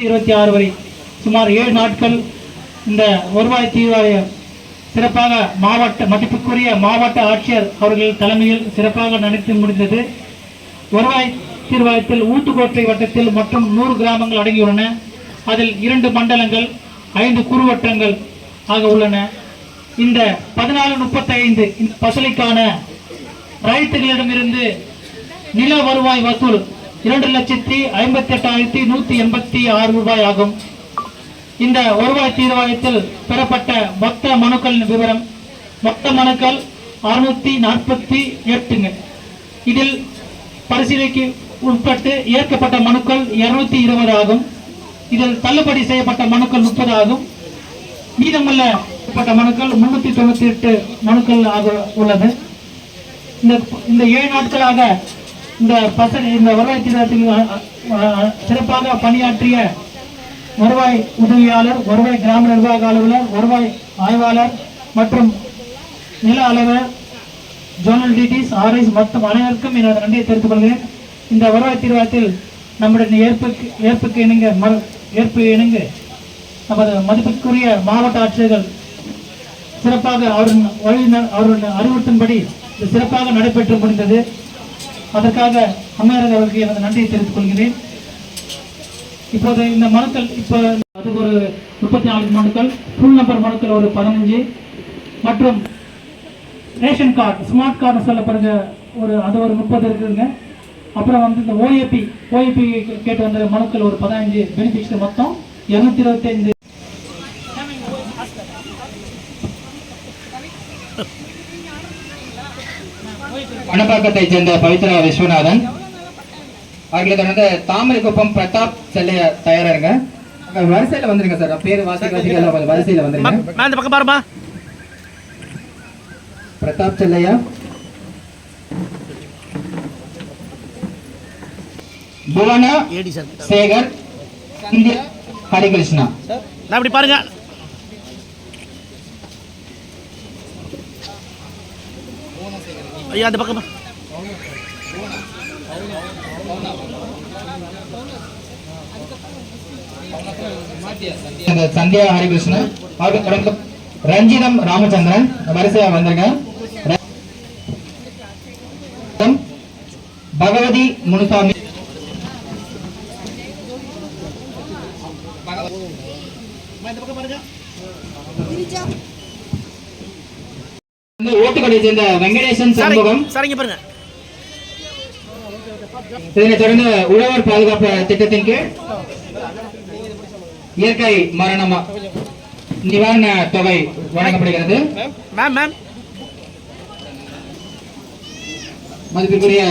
26 வரை சுமார் 7 நாட்கள் இந்த வருவாய் தீர்வாயம் சிறப்பாக மதிப்புக்குரிய மாவட்ட ஆட்சியர் அவர்கள் தலைமையில் சிறப்பாக நடத்தி முடிந்தது. வருவாய் தீர்வாயத்தில் ஊத்துக்கோட்டை வட்டத்தில் மொத்தம் 100 கிராமங்கள் அடங்கியுள்ளன. அதில் 2 மண்டலங்கள் 5 குறுவட்டங்கள் ஆக உள்ளன. இந்த 1435 இந்த பசலைக்கான ரைத்துகளிடமிருந்து நில வருவாய் வசூல் 2,58,186 ரூபாய் ஆகும். இந்த வருவாய் தீர்வாயத்தில் பெறப்பட்ட மொத்த மனுக்களின் விவரம்: மொத்த மனுக்கள் 648. இதில் பரிசீலனைக்கு உட்பட்டு ஏற்கப்பட்ட மனுக்கள் 220 ஆகும். இதில் தள்ளுபடி செய்யப்பட்ட மனுக்கள் 30 ஆகும். மீதமுள்ள மனுக்கள் 398 மனுக்கள் ஆக உள்ளது. இந்த 7 நாட்களாக இந்த வருவாய் தீர்வாயத்தில் சிறப்பாக பணியாற்றிய வருவாய் உதவியாளர், வருவாய் கிராம நிர்வாக அலுவலர், வருவாய் ஆய்வாளர் மற்றும் நில அலுவலர், ஜோனல் டிடிஸ், ஆர்ஐஸ் மற்றும் அனைவருக்கும் எனது நன்றியை தெரிவித்துக் கொள்கிறேன். இந்த வருவாய் தீர்வாயத்தில் நம்முடைய ஏற்புக்கு இணங்க நமது மதிப்புக்குரிய மாவட்ட ஆட்சியர்கள் சிறப்பாக அவருடைய அறிவுறுத்தின்படி சிறப்பாக நடைபெற்று முடிந்தது. அதற்காக அம்மையார் அவர்களுக்கு எனது நன்றியை தெரிவித்துக் கொள்கிறேன். இப்போது இந்த மனுக்கள் அதுக்கு ஒரு 34 மனுக்கள், ஃபுல் நம்பர் மனுக்கள் ஒரு 15 மற்றும் ரேஷன் கார்டு ஸ்மார்ட் கார்டு சொல்லப்படுற அது ஒரு 30 இருக்குதுங்க. அப்புறம் இந்த ஓஏபி கேட்டு வந்த மனுக்கள் ஒரு 15 பெனிஃபிஷியரி, மொத்தம் 225. வனப்பாக்கத்தை சேர்ந்த பவித்ரா விஸ்வநாதன் அவர்களை தொடர்ந்து தாமரைக்குப்பம் பிரதாப் செல்லையா தயாராருங்க. வரிசையில வந்துருங்க சார், பேரு வாசிக்க வரிசையில வந்துருங்க. பிரதாப் செல்லையா, புவனா சேகர், சந்தியா ஹரிகிருஷ்ணா. அப்படி பாருங்க. ஐயா அந்த பக்கமா சந்தியா ஹரிகிருஷ்ணன் அவர்கள் தொடர்ந்து ரஞ்சிதம் ராமச்சந்திரன் வரிசையா வந்திருங்க. பகவதி முனுசாமி, ஓட்டுக்கடை சேர்ந்த வெங்கடேசன் சண்முகம். இதனைத் தொடர்ந்து உழவர் பாதுகாப்பு திட்டத்தின் கீழ் இயற்கை மரண நிவாரண தொகை வழங்கப்படுகிறது. மதிப்பிற்குரிய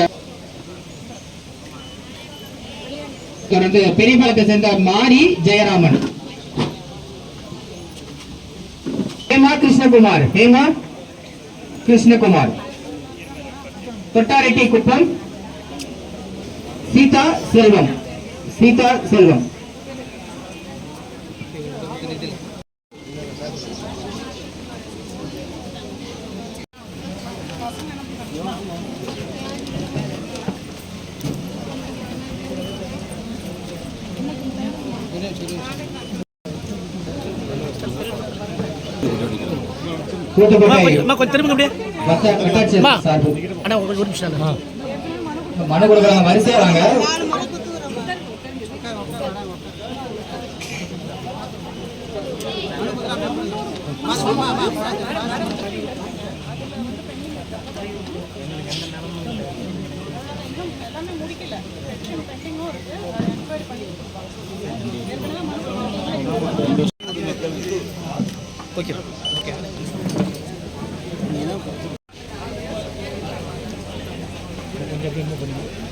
தொடர்ந்து பெரியபாலத்தை சேர்ந்த மாரி ஜெயராமன், ஹேமா கிருஷ்ணகுமார், தொட்டாரெட்டி குப்பம் சீதா செல்வம். மனு கொடுக்குறாங்க, வரிசையா வாங்க. ஓகே கொஞ்சம்